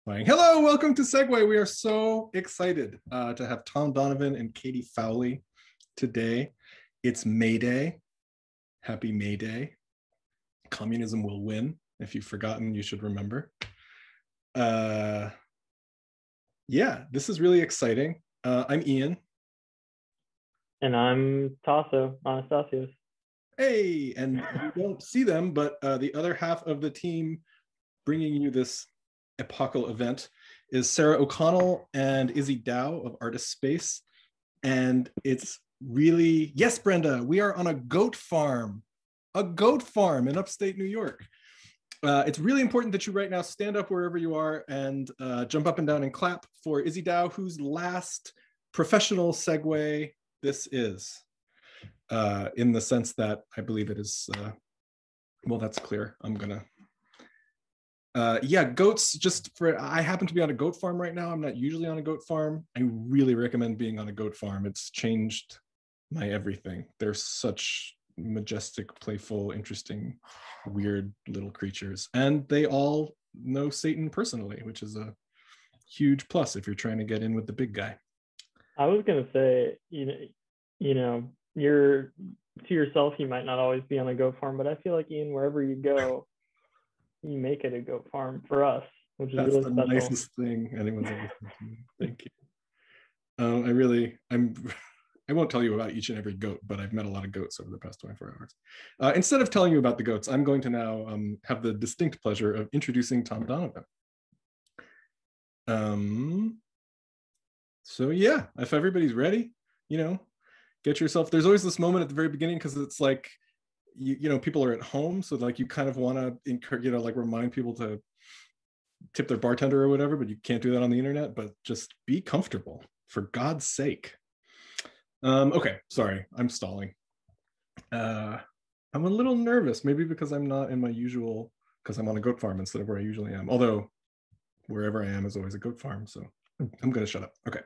Hello, welcome to Segue. We are so excited to have Thom Donovan and Katie Fowley today. It's May Day. Happy May Day. Communism will win. If you've forgotten, you should remember. Yeah, this is really exciting. I'm Ian. And I'm Tasso, Anastasios. Hey, and you don't see them, but the other half of the team bringing you this epochal event is Sarah O'Connell and Izzy Dow of Artist Space. And it's really, yes, Brenda, we are on a goat farm in upstate New York. It's really important that you right now stand up wherever you are and jump up and down and clap for Izzy Dow, whose last professional segue this is, in the sense that I believe it is, well, that's clear. I'm gonna yeah, goats, I happen to be on a goat farm right now. I'm not usually on a goat farm. I really recommend being on a goat farm. It's changed my everything. They're such majestic, playful, interesting, weird little creatures. And they all know Satan personally, which is a huge plus if you're trying to get in with the big guy. I was going to say, you're to yourself, you might not always be on a goat farm, but I feel like, Ian, wherever you go, you make it a goat farm for us, which is That's really the special. nicest thing anyone's ever said to me. Thank you. I won't tell you about each and every goat, but I've met a lot of goats over the past 24 hours. Instead of telling you about the goats, I'm going to now have the distinct pleasure of introducing Thom Donovan. So yeah, if everybody's ready, get yourself, there's always this moment at the very beginning because it's like, people are at home, so like you kind of want to encourage, like remind people to tip their bartender or whatever, but you can't do that on the internet. But just be comfortable, for God's sake. Okay, sorry, I'm stalling. I'm a little nervous, maybe because I'm not in my usual, because I'm on a goat farm instead of where I usually am. Although wherever I am is always a goat farm, so I'm going to shut up. Okay.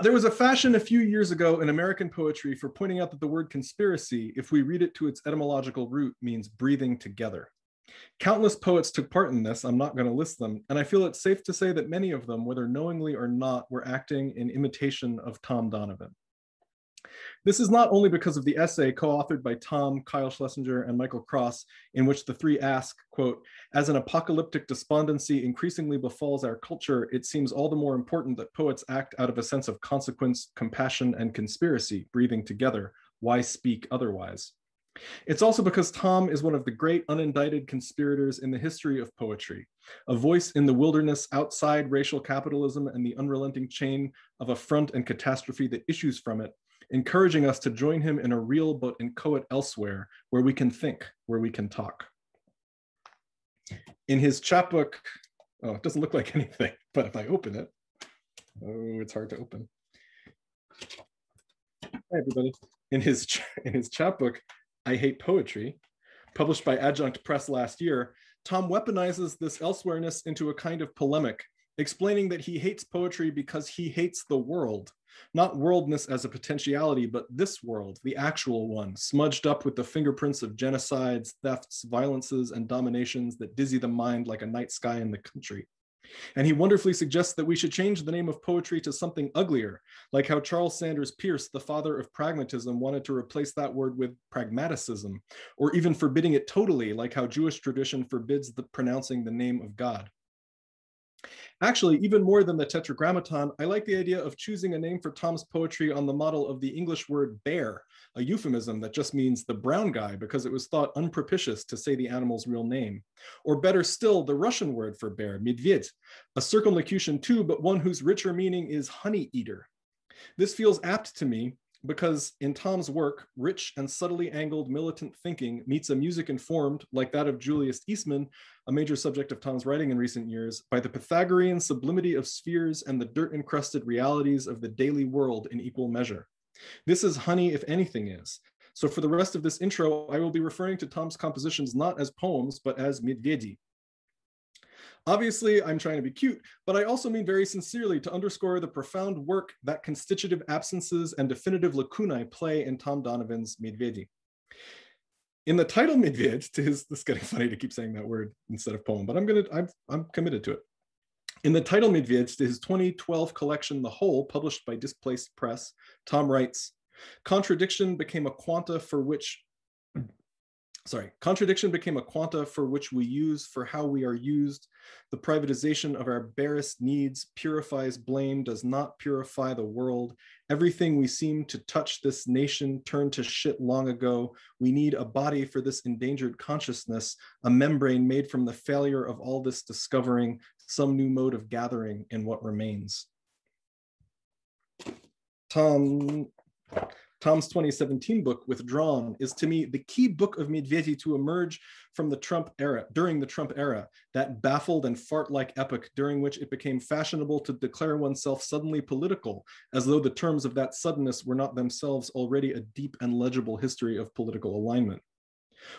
There was a fashion a few years ago in American poetry for pointing out that the word conspiracy, if we read it to its etymological root, means breathing together. Countless poets took part in this. I'm not going to list them, and I feel it's safe to say that many of them, whether knowingly or not, were acting in imitation of Thom Donovan. This is not only because of the essay co-authored by Tom, Kyle Schlesinger, and Michael Cross, in which the three ask, quote, as an apocalyptic despondency increasingly befalls our culture, it seems all the more important that poets act out of a sense of consequence, compassion, and conspiracy, breathing together. Why speak otherwise? It's also because Thom is one of the great unindicted conspirators in the history of poetry, a voice in the wilderness outside racial capitalism and the unrelenting chain of affront and catastrophe that issues from it, encouraging us to join him in a real but inchoate elsewhere, where we can think, where we can talk. In his chapbook, oh, it doesn't look like anything, but if I open it, oh, it's hard to open. Hi, everybody. In his chapbook, I Hate Poetry, published by Adjunct Press last year, Thom weaponizes this elsewhereness into a kind of polemic, explaining that he hates poetry because he hates the world, not worldness as a potentiality, but this world, the actual one, smudged up with the fingerprints of genocides, thefts, violences, and dominations that dizzy the mind like a night sky in the country. And he wonderfully suggests that we should change the name of poetry to something uglier, like how Charles Sanders Peirce, the father of pragmatism, wanted to replace that word with pragmaticism, or even forbidding it totally, like how Jewish tradition forbids pronouncing the name of God. Actually, even more than the Tetragrammaton, I like the idea of choosing a name for Thom's poetry on the model of the English word bear, a euphemism that just means the brown guy because it was thought unpropitious to say the animal's real name. Or better still, the Russian word for bear, medved, a circumlocution too, but one whose richer meaning is honey eater. This feels apt to me because in Thom's work, rich and subtly angled militant thinking meets a music informed, like that of Julius Eastman, a major subject of Thom's writing in recent years, by the Pythagorean sublimity of spheres and the dirt-encrusted realities of the daily world in equal measure. This is honey if anything is. So for the rest of this intro, I will be referring to Thom's compositions not as poems, but as medvedi. Obviously, I'm trying to be cute, but I also mean very sincerely to underscore the profound work that constitutive absences and definitive lacunae play in Thom Donovan's Medvedi. In the title Medved, this is getting funny to keep saying that word instead of poem, but I'm committed to it. In the title Medved, to his 2012 collection, The Whole, published by Displaced Press, Thom writes, contradiction became a quanta for which we use for how we are used. The privatization of our barest needs purifies blame, does not purify the world. Everything we seem to touch this nation turned to shit long ago. We need a body for this endangered consciousness, a membrane made from the failure of all this discovering, some new mode of gathering in what remains. Thom's 2017 book, Withdrawn, is to me the key book of Medvedi to emerge from the Trump era, during the Trump era, that baffled and fart-like epoch during which it became fashionable to declare oneself suddenly political, as though the terms of that suddenness were not themselves already a deep and legible history of political alignment.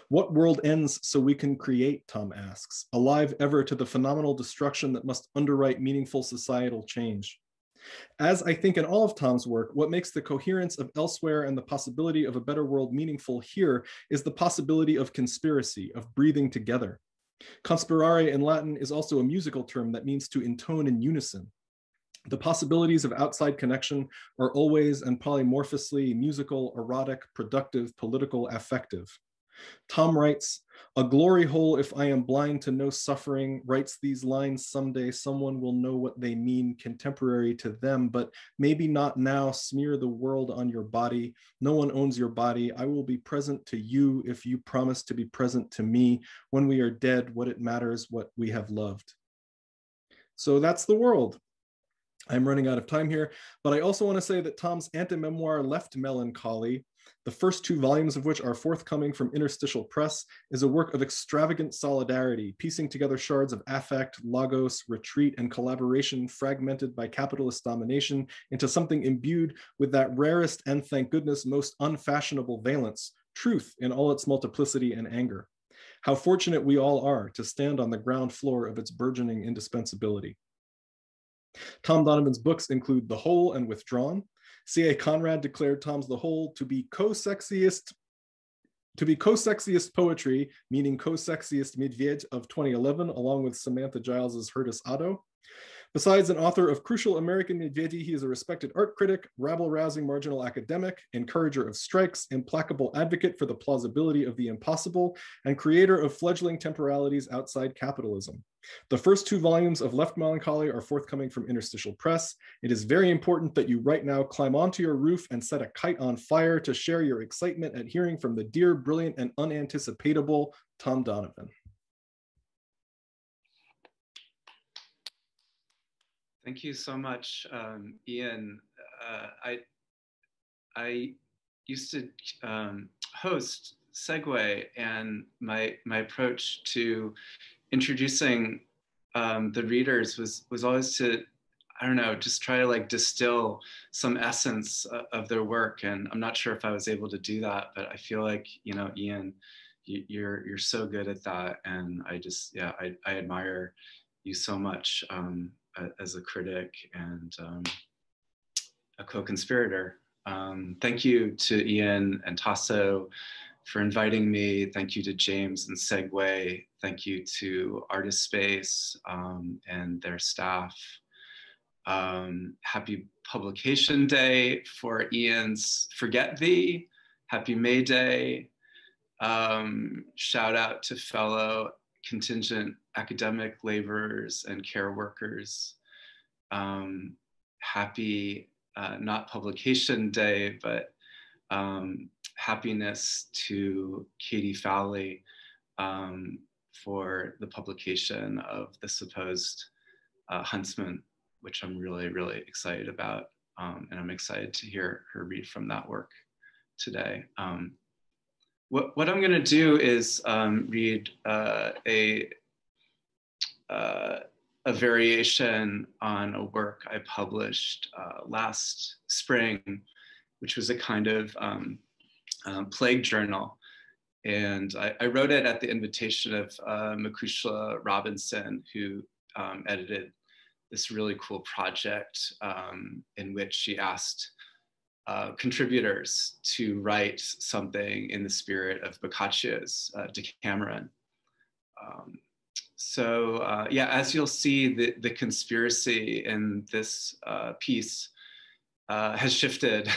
What world ends so we can create, Thom asks, alive ever to the phenomenal destruction that must underwrite meaningful societal change? As I think in all of Thom's work, what makes the coherence of elsewhere and the possibility of a better world meaningful here is the possibility of conspiracy, of breathing together. Conspirare in Latin is also a musical term that means to intone in unison. The possibilities of outside connection are always and polymorphously musical, erotic, productive, political, affective. Thom writes, a glory hole if I am blind to no suffering, writes these lines someday someone will know what they mean, contemporary to them, but maybe not now. Smear the world on your body. No one owns your body. I will be present to you if you promise to be present to me. When we are dead, what it matters, what we have loved. So that's the world. I'm running out of time here, but I also want to say that Thom's anti-memoir Left Melancholy, the first 2 volumes of which are forthcoming from Interstitial Press, is a work of extravagant solidarity, piecing together shards of affect, logos, retreat, and collaboration fragmented by capitalist domination into something imbued with that rarest and, thank goodness, most unfashionable valence, truth in all its multiplicity and anger. How fortunate we all are to stand on the ground floor of its burgeoning indispensability. Thom Donovan's books include The Whole and Withdrawn. C.A. Conrad declared Thom's The Whole to be co-sexiest poetry, meaning co-sexiest Medved of 2011, along with Samantha Giles's Herdis Addo. Besides an author of crucial American Medvedi, he is a respected art critic, rabble-rousing marginal academic, encourager of strikes, implacable advocate for the plausibility of the impossible, and creator of fledgling temporalities outside capitalism. The first 2 volumes of Left Melancholy are forthcoming from Interstitial Press. It is very important that you right now climb onto your roof and set a kite on fire to share your excitement at hearing from the dear, brilliant, and unanticipatable Thom Donovan. Thank you so much, Ian. I used to host Segue, and my approach to introducing the readers was always to, I don't know, just try to like distill some essence of their work. And I'm not sure if I was able to do that, but I feel like, you know, Ian, you're so good at that. And I just, yeah, I admire you so much as a critic and a co-conspirator. Thank you to Ian and Tasso for inviting me. Thank you to James and Segue. Thank you to Artist Space and their staff. Happy Publication Day for Ian's Forget Thee. Happy May Day. Shout out to fellow contingent academic laborers and care workers. Happy, not Publication Day, but happiness to Katie Fowley for the publication of The Supposed Huntsman, which I'm really, really excited about. And I'm excited to hear her read from that work today. What I'm gonna do is read a variation on a work I published last spring, which was a kind of plague journal. And I wrote it at the invitation of Makushla Robinson, who edited this really cool project in which she asked contributors to write something in the spirit of Boccaccio's Decameron. Yeah, as you'll see, the conspiracy in this piece has shifted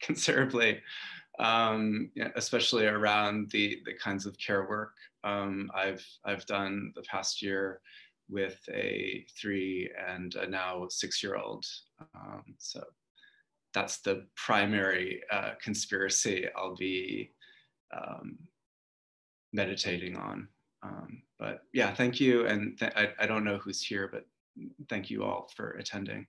considerably, especially around the kinds of care work I've done the past year with a 3 and a now 6-year-old. So that's the primary conspiracy I'll be meditating on. But yeah, thank you. And I don't know who's here, but thank you all for attending.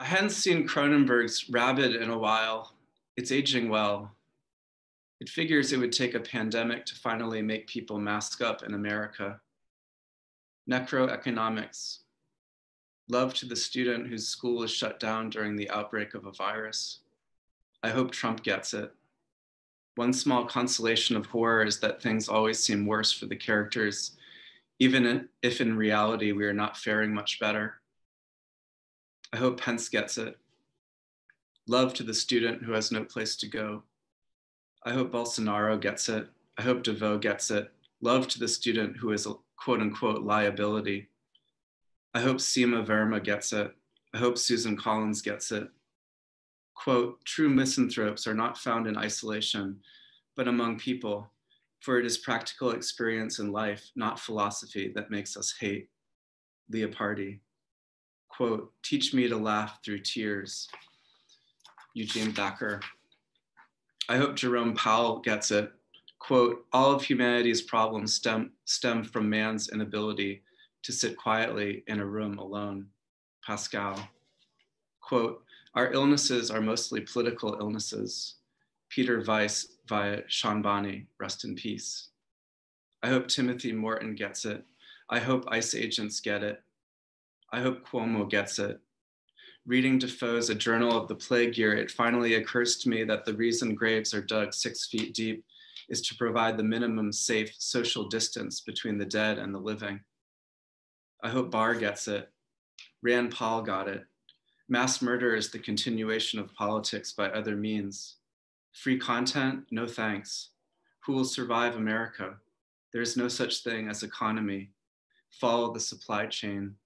I hadn't seen Cronenberg's Rabid in a while. It's aging well. It figures it would take a pandemic to finally make people mask up in America. Necroeconomics. Love to the student whose school is shut down during the outbreak of a virus. I hope Trump gets it. One small consolation of horror is that things always seem worse for the characters, even if in reality we are not faring much better. I hope Pence gets it. Love to the student who has no place to go. I hope Bolsonaro gets it. I hope DeVoe gets it. Love to the student who is a quote unquote liability. I hope Seema Verma gets it. I hope Susan Collins gets it. Quote, true misanthropes are not found in isolation, but among people, for it is practical experience in life, not philosophy, that makes us hate. Leopardi. Quote, teach me to laugh through tears. Eugene Thacker. I hope Jerome Powell gets it. Quote, all of humanity's problems stem from man's inability to sit quietly in a room alone. Pascal. Quote, our illnesses are mostly political illnesses. Peter Weiss via Shanbani, rest in peace. I hope Timothy Morton gets it. I hope ICE agents get it. I hope Cuomo gets it. Reading Defoe's A Journal of the Plague Year, it finally occurs to me that the reason graves are dug 6 feet deep is to provide the minimum safe social distance between the dead and the living. I hope Barr gets it. Rand Paul got it. Mass murder is the continuation of politics by other means. Free content? No thanks. Who will survive America? There is no such thing as economy. Follow the supply chain.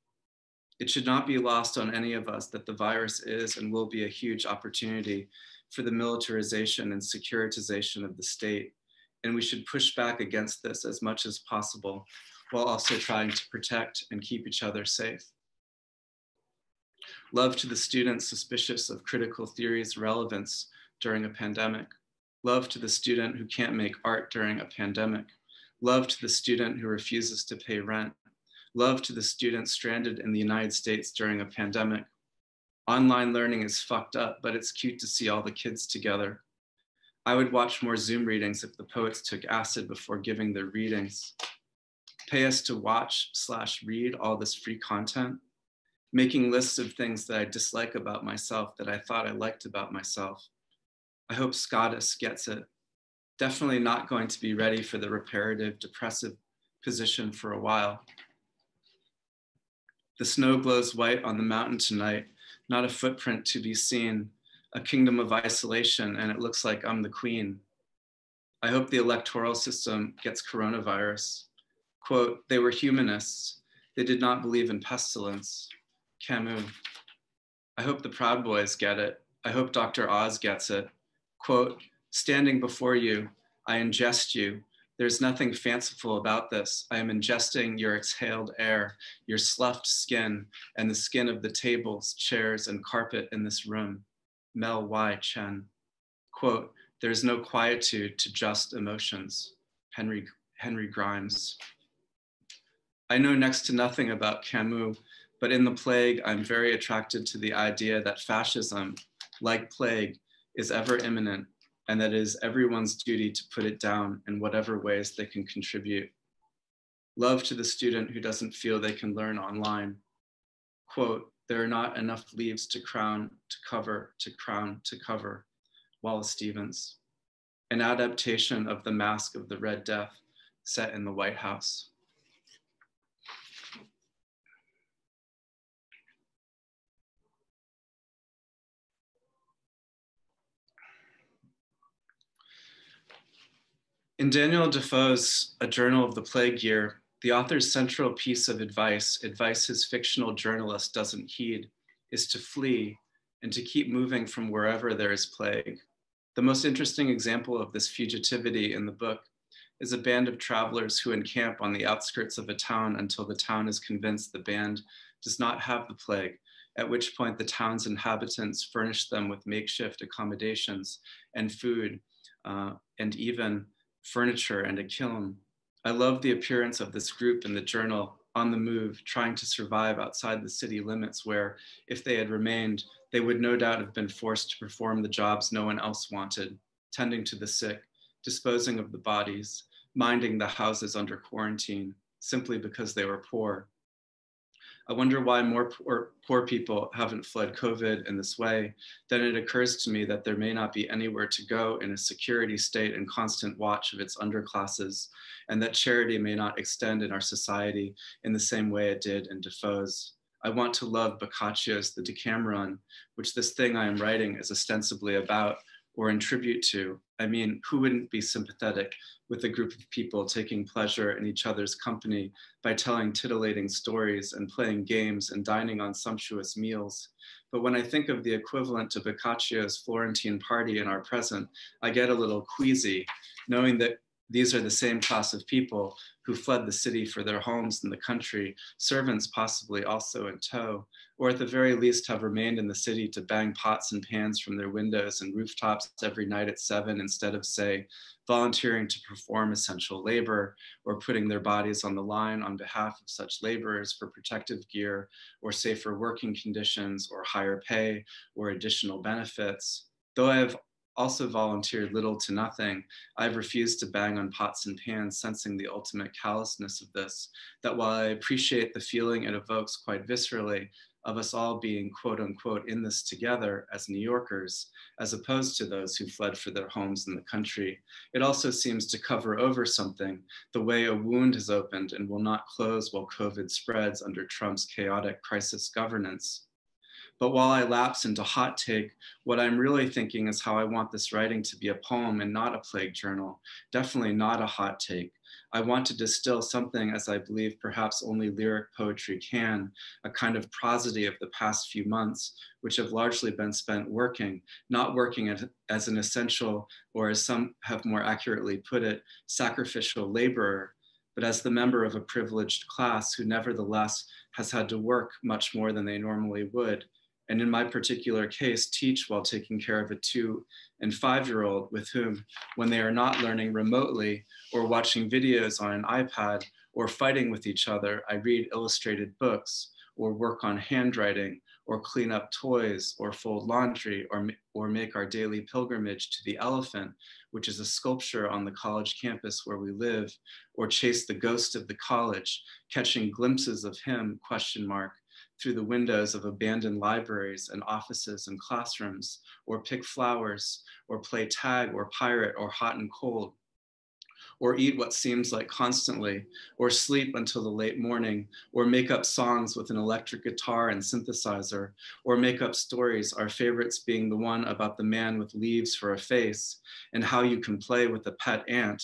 It should not be lost on any of us that the virus is and will be a huge opportunity for the militarization and securitization of the state. And we should push back against this as much as possible, while also trying to protect and keep each other safe. Love to the student suspicious of critical theory's relevance during a pandemic. Love to the student who can't make art during a pandemic. Love to the student who refuses to pay rent. Love to the student stranded in the United States during a pandemic. Online learning is fucked up, but it's cute to see all the kids together. I would watch more Zoom readings if the poets took acid before giving their readings. Pay us to watch/read all this free content. Making lists of things that I dislike about myself that I thought I liked about myself. I hope Scottus gets it. Definitely not going to be ready for the reparative, depressive position for a while. The snow glows white on the mountain tonight, not a footprint to be seen, a kingdom of isolation, and it looks like I'm the queen. I hope the electoral system gets coronavirus. Quote, they were humanists. They did not believe in pestilence. Camus. I hope the Proud Boys get it. I hope Dr. Oz gets it. Quote, standing before you, I ingest you. There's nothing fanciful about this. I am ingesting your exhaled air, your sloughed skin, and the skin of the tables, chairs, and carpet in this room. Mel Y. Chen. Quote, there's no quietude to just emotions. Henry Grimes. I know next to nothing about Camus, but in The Plague, I'm very attracted to the idea that fascism, like plague, is ever imminent, and that it is everyone's duty to put it down in whatever ways they can contribute. Love to the student who doesn't feel they can learn online. Quote, there are not enough leaves to crown, to cover, to crown, to cover. Wallace Stevens. An adaptation of The Mask of the Red Death set in the White House. In Daniel Defoe's A Journal of the Plague Year, the author's central piece of advice his fictional journalist doesn't heed, is to flee and to keep moving from wherever there is plague. The most interesting example of this fugitivity in the book is a band of travelers who encamp on the outskirts of a town until the town is convinced the band does not have the plague, at which point the town's inhabitants furnish them with makeshift accommodations and food, and even furniture and a kiln. I love the appearance of this group in the journal, on the move, trying to survive outside the city limits where, if they had remained, they would no doubt have been forced to perform the jobs no one else wanted, tending to the sick, disposing of the bodies, minding the houses under quarantine, simply because they were poor. I wonder why more poor people haven't fled COVID in this way. Then it occurs to me that there may not be anywhere to go in a security state and constant watch of its underclasses, and that charity may not extend in our society in the same way it did in Defoe's. I want to love Boccaccio's The Decameron, which this thing I am writing is ostensibly about, or in tribute to. I mean, who wouldn't be sympathetic with a group of people taking pleasure in each other's company by telling titillating stories and playing games and dining on sumptuous meals? But when I think of the equivalent to Boccaccio's Florentine party in our present, I get a little queasy, knowing that these are the same class of people who fled the city for their homes in the country, servants possibly also in tow, or at the very least have remained in the city to bang pots and pans from their windows and rooftops every night at 7 instead of, say, volunteering to perform essential labor or putting their bodies on the line on behalf of such laborers for protective gear or safer working conditions or higher pay or additional benefits. Though I have also volunteered little to nothing, I've refused to bang on pots and pans, sensing the ultimate callousness of this, that while I appreciate the feeling it evokes quite viscerally of us all being quote unquote in this together as New Yorkers, as opposed to those who fled for their homes in the country, it also seems to cover over something, the way a wound has opened and will not close while COVID spreads under Trump's chaotic crisis governance. But while I lapse into hot take, what I'm really thinking is how I want this writing to be a poem and not a plague journal, definitely not a hot take. I want to distill something, as I believe perhaps only lyric poetry can, a kind of prosody of the past few months, which have largely been spent working, not working as an essential, or as some have more accurately put it, sacrificial laborer, but as the member of a privileged class who nevertheless has had to work much more than they normally would, and in my particular case, teach while taking care of a 2- and 5-year-old with whom, when they are not learning remotely or watching videos on an iPad or fighting with each other, I read illustrated books or work on handwriting or clean up toys or fold laundry or make our daily pilgrimage to the elephant, which is a sculpture on the college campus where we live, or chase the ghost of the college, catching glimpses of him, ? Through the windows of abandoned libraries and offices and classrooms, or pick flowers, or play tag or pirate or hot and cold, or eat what seems like constantly, or sleep until the late morning, or make up songs with an electric guitar and synthesizer, or make up stories, our favorites being the one about the man with leaves for a face and how you can play with a pet ant,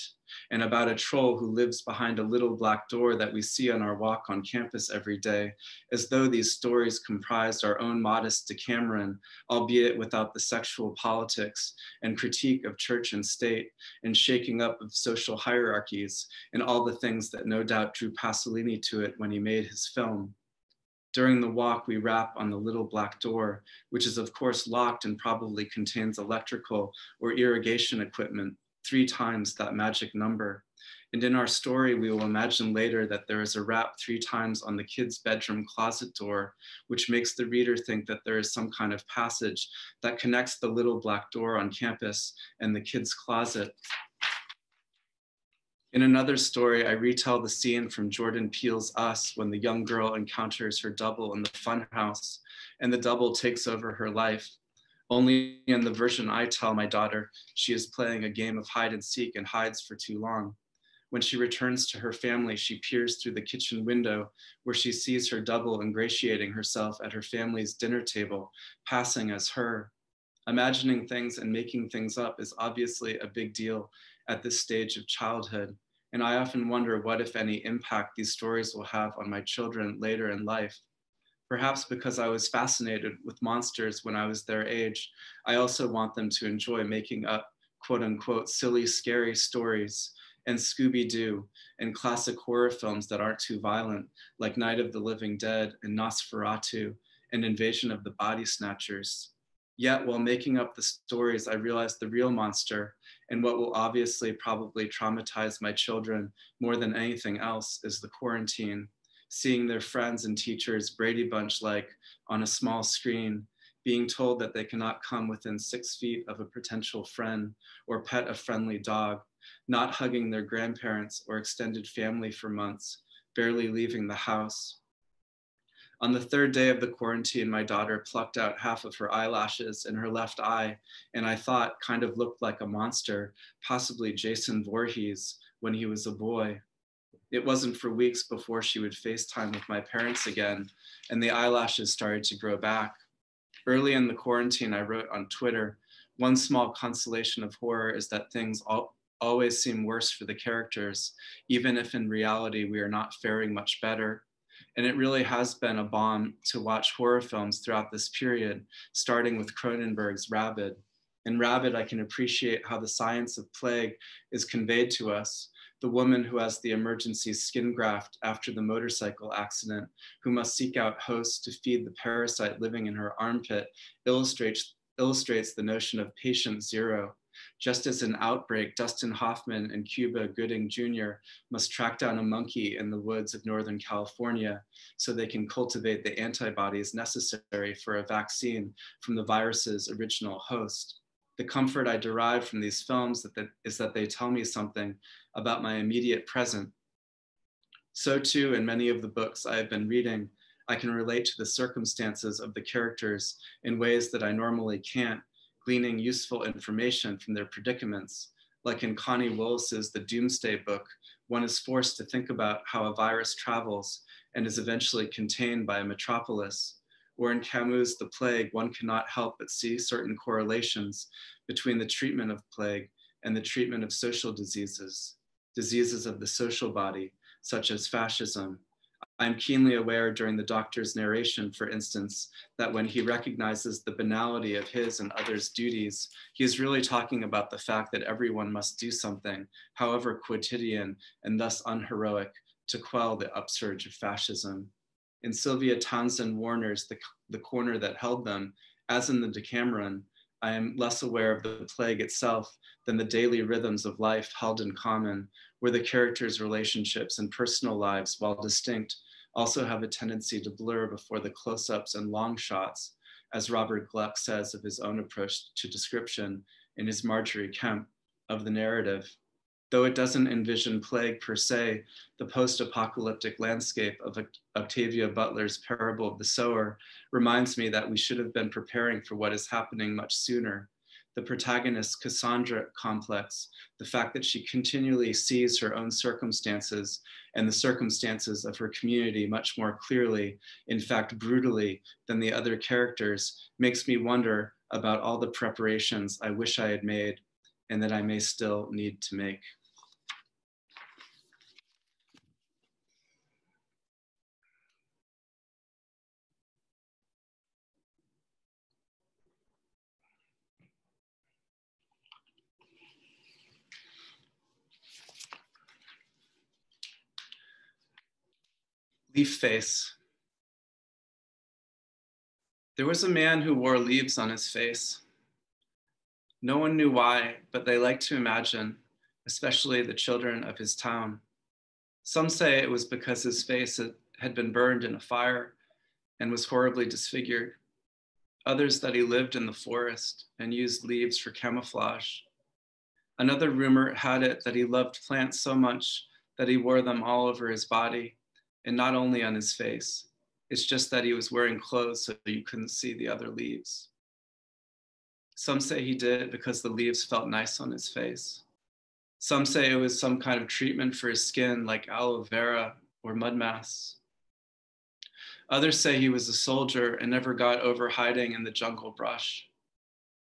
and about a troll who lives behind a little black door that we see on our walk on campus every day, as though these stories comprised our own modest Decameron, albeit without the sexual politics and critique of church and state and shaking up of social hierarchies and all the things that no doubt drew Pasolini to it when he made his film. During the walk, we rap on the little black door, which is of course locked and probably contains electrical or irrigation equipment, 3 times that magic number. And in our story, we will imagine later that there is a rap 3 times on the kid's bedroom closet door, which makes the reader think that there is some kind of passage that connects the little black door on campus and the kid's closet. In another story, I retell the scene from Jordan Peele's Us when the young girl encounters her double in the funhouse and the double takes over her life. Only in the version I tell my daughter, she is playing a game of hide and seek and hides for too long. When she returns to her family, she peers through the kitchen window where she sees her double ingratiating herself at her family's dinner table, passing as her. Imagining things and making things up is obviously a big deal, at this stage of childhood. And I often wonder what, if any, impact these stories will have on my children later in life. Perhaps because I was fascinated with monsters when I was their age, I also want them to enjoy making up quote unquote silly, scary stories and Scooby-Doo and classic horror films that aren't too violent, like Night of the Living Dead and Nosferatu and Invasion of the Body Snatchers. Yet while making up the stories, I realized the real monster, and what will obviously probably traumatize my children more than anything else, is the quarantine. Seeing their friends and teachers Brady Bunch-like on a small screen, being told that they cannot come within 6 feet of a potential friend or pet a friendly dog, not hugging their grandparents or extended family for months, barely leaving the house. On the 3rd day of the quarantine, my daughter plucked out half of her eyelashes in her left eye, and I thought kind of looked like a monster, possibly Jason Voorhees when he was a boy. It wasn't for weeks before she would FaceTime with my parents again, and the eyelashes started to grow back. Early in the quarantine, I wrote on Twitter, one small consolation of horror is that things always seem worse for the characters, even if in reality we are not faring much better. And it really has been a balm to watch horror films throughout this period, starting with Cronenberg's Rabid. In Rabid, I can appreciate how the science of plague is conveyed to us. The woman who has the emergency skin graft after the motorcycle accident, who must seek out hosts to feed the parasite living in her armpit, illustrates the notion of patient zero. Just as in Outbreak, Dustin Hoffman and Cuba Gooding Jr. must track down a monkey in the woods of Northern California so they can cultivate the antibodies necessary for a vaccine from the virus's original host. The comfort I derive from these films is that they tell me something about my immediate present. So too, in many of the books I have been reading, I can relate to the circumstances of the characters in ways that I normally can't, gleaning useful information from their predicaments. Like in Connie Willis's The Doomsday Book, one is forced to think about how a virus travels and is eventually contained by a metropolis. Or in Camus' The Plague, one cannot help but see certain correlations between the treatment of plague and the treatment of social diseases, diseases of the social body, such as fascism. I'm keenly aware during the doctor's narration, for instance, that when he recognizes the banality of his and others' duties, he is really talking about the fact that everyone must do something, however quotidian and thus unheroic, to quell the upsurge of fascism. In Sylvia Townsend Warner's The Corner That Held Them, as in the Decameron, I am less aware of the plague itself than the daily rhythms of life held in common, where the characters' relationships and personal lives, while distinct, also have a tendency to blur before the close-ups and long shots, as Robert Gluck says of his own approach to description in his Marjorie Kemp of the narrative. Though it doesn't envision plague per se, the post-apocalyptic landscape of Octavia Butler's Parable of the Sower reminds me that we should have been preparing for what is happening much sooner. The protagonist's Cassandra complex, the fact that she continually sees her own circumstances and the circumstances of her community much more clearly, in fact brutally, than the other characters, makes me wonder about all the preparations I wish I had made and that I may still need to make. Leaf face. There was a man who wore leaves on his face. No one knew why, but they liked to imagine, especially the children of his town. Some say it was because his face had been burned in a fire and was horribly disfigured. Others that he lived in the forest and used leaves for camouflage. Another rumor had it that he loved plants so much that he wore them all over his body and not only on his face. It's just that he was wearing clothes so you couldn't see the other leaves. Some say he did it because the leaves felt nice on his face. Some say it was some kind of treatment for his skin like aloe vera or mud masks. Others say he was a soldier and never got over hiding in the jungle brush.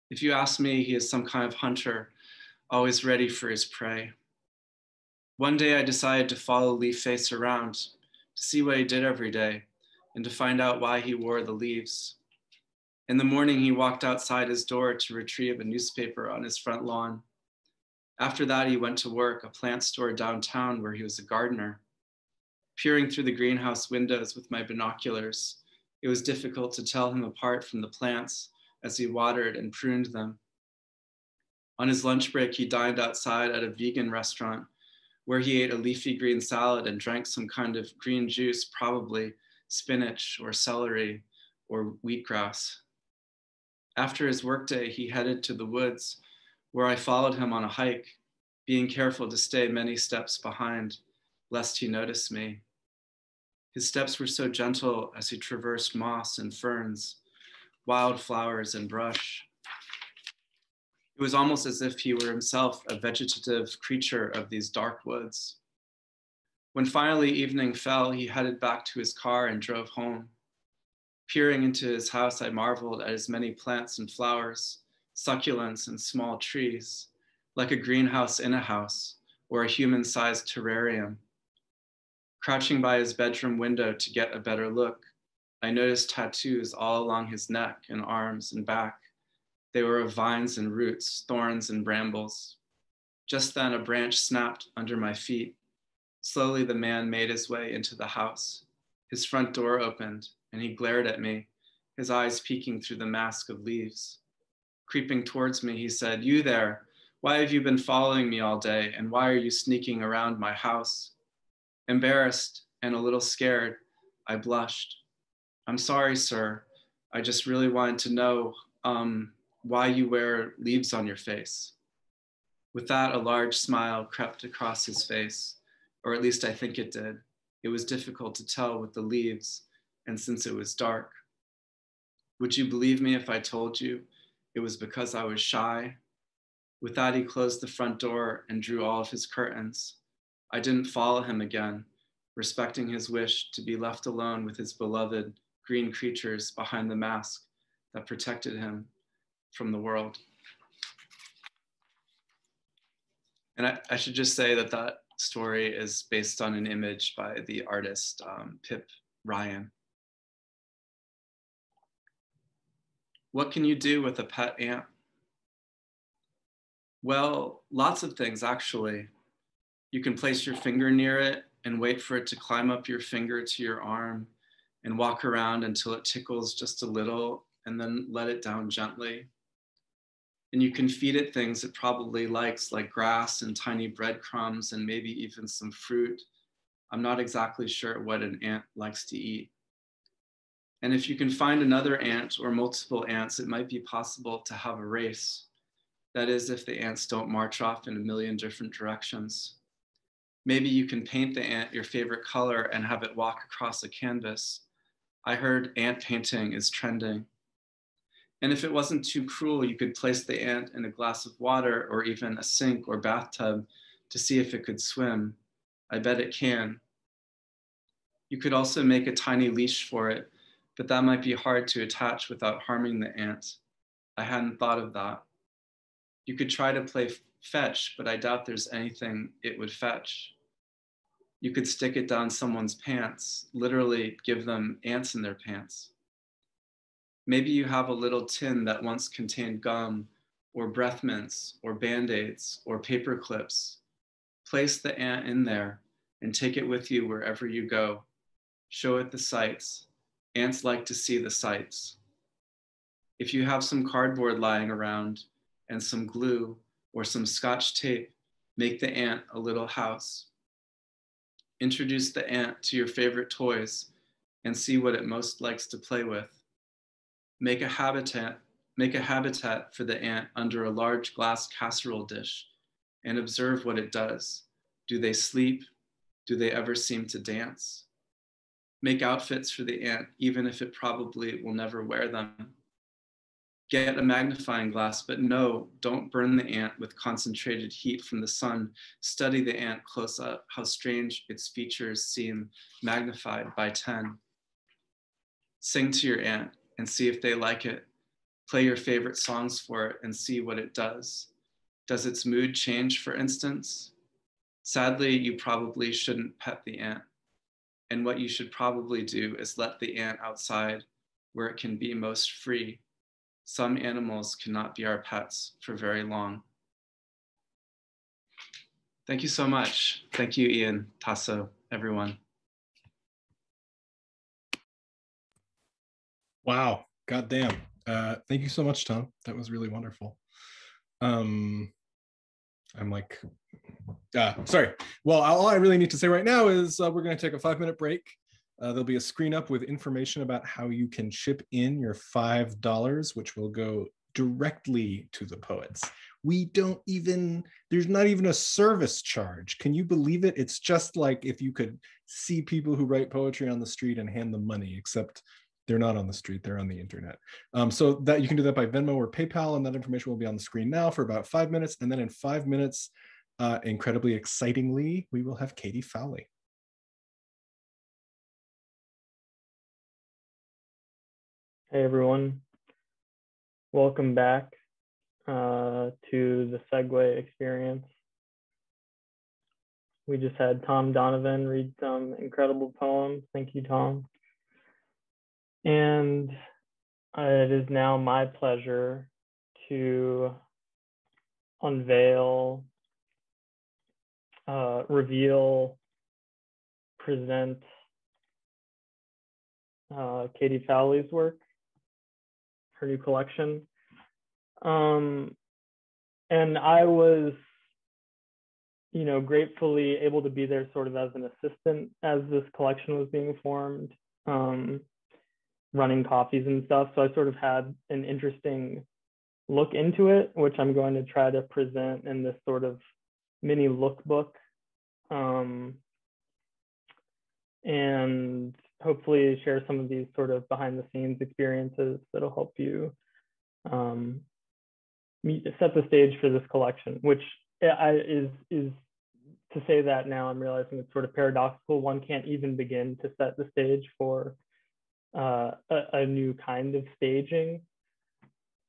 If you ask me, he is some kind of hunter, always ready for his prey. One day I decided to follow Leafface around to see what he did every day and to find out why he wore the leaves. In the morning, he walked outside his door to retrieve a newspaper on his front lawn. After that, he went to work, a plant store downtown where he was a gardener. Peering through the greenhouse windows with my binoculars, it was difficult to tell him apart from the plants as he watered and pruned them. On his lunch break, he dined outside at a vegan restaurant where he ate a leafy green salad and drank some kind of green juice, probably spinach or celery or wheatgrass. After his workday, he headed to the woods where I followed him on a hike, being careful to stay many steps behind, lest he notice me. His steps were so gentle as he traversed moss and ferns, wildflowers and brush. It was almost as if he were himself a vegetative creature of these dark woods. When finally evening fell, he headed back to his car and drove home. Peering into his house, I marveled at his many plants and flowers, succulents and small trees, like a greenhouse in a house or a human-sized terrarium. Crouching by his bedroom window to get a better look, I noticed tattoos all along his neck and arms and back. They were of vines and roots, thorns and brambles. Just then, a branch snapped under my feet. Slowly, the man made his way into the house. His front door opened, and he glared at me, his eyes peeking through the mask of leaves. Creeping towards me, he said, "You there, why have you been following me all day, and why are you sneaking around my house?" Embarrassed and a little scared, I blushed. "I'm sorry, sir. I just really wanted to know why you wear leaves on your face." With that, a large smile crept across his face, or at least I think it did. It was difficult to tell with the leaves, and since it was dark. "Would you believe me if I told you it was because I was shy?" With that, he closed the front door and drew all of his curtains. I didn't follow him again, respecting his wish to be left alone with his beloved green creatures behind the mask that protected him from the world. And I should just say that that story is based on an image by the artist Pip Ryan. What can you do with a pet ant? Well, lots of things actually. You can place your finger near it and wait for it to climb up your finger to your arm and walk around until it tickles just a little and then let it down gently. And you can feed it things it probably likes, like grass and tiny breadcrumbs and maybe even some fruit. I'm not exactly sure what an ant likes to eat. And if you can find another ant or multiple ants, it might be possible to have a race. That is, if the ants don't march off in a million different directions. Maybe you can paint the ant your favorite color and have it walk across a canvas. I heard ant painting is trending. And if it wasn't too cruel, you could place the ant in a glass of water or even a sink or bathtub to see if it could swim. I bet it can. You could also make a tiny leash for it, but that might be hard to attach without harming the ant. I hadn't thought of that. You could try to play fetch, but I doubt there's anything it would fetch. You could stick it down someone's pants, literally give them ants in their pants. Maybe you have a little tin that once contained gum or breath mints or Band-Aids or paper clips. Place the ant in there and take it with you wherever you go. Show it the sights. Ants like to see the sights. If you have some cardboard lying around and some glue or some Scotch tape, make the ant a little house. Introduce the ant to your favorite toys and see what it most likes to play with. Make a habitat for the ant under a large glass casserole dish and observe what it does. Do they sleep? Do they ever seem to dance? Make outfits for the ant, even if it probably will never wear them. Get a magnifying glass, but no, don't burn the ant with concentrated heat from the sun. Study the ant close up, how strange its features seem magnified by 10. Sing to your ant and see if they like it. Play your favorite songs for it and see what it does. Does its mood change, for instance? Sadly, you probably shouldn't pet the ant. And what you should probably do is let the ant outside where it can be most free. Some animals cannot be our pets for very long. Thank you so much. Thank you, Ian, Tasso, everyone. Wow, goddamn. Thank you so much, Thom. That was really wonderful. I'm like, sorry. Well, all I really need to say right now is we're going to take a 5-minute break. There'll be a screen up with information about how you can chip in your $5, which will go directly to the poets. There's not even a service charge. Can you believe it? It's just like if you could see people who write poetry on the street and hand them money, except they're not on the street, they're on the internet. So that you can do that by Venmo or PayPal, and that information will be on the screen now for about 5 minutes. And then in 5 minutes, incredibly excitingly, we will have Katie Fowley. Hey everyone, welcome back to the Segue experience. We just had Thom Donovan read some incredible poems. Thank you, Thom. And it is now my pleasure to unveil, reveal, present Katie Fowley's work, her new collection. And I was, gratefully able to be there sort of as an assistant as this collection was being formed, running coffees and stuff. So I sort of had an interesting look into it, which I'm going to try to present in this sort of mini lookbook. And hopefully share some of these sort of behind the scenes experiences that'll help you set the stage for this collection, which is to say that now I'm realizing it's sort of paradoxical. One can't even begin to set the stage for a new kind of staging.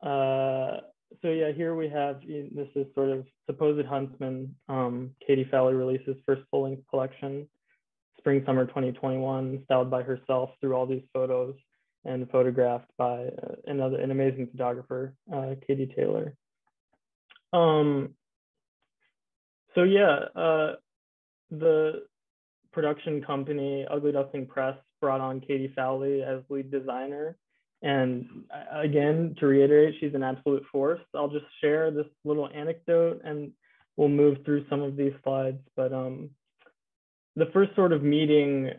So yeah, here we have, this is sort of Supposed Huntsman. Katie Fowley releases first full-length collection, spring, summer 2021, styled by herself through all these photos and photographed by an amazing photographer, Katie Taylor. So yeah, the production company, Ugly Duckling Press, brought on Katie Fowley as lead designer. And again, to reiterate, she's an absolute force. I'll just share this little anecdote and we'll move through some of these slides. But the first sort of meeting,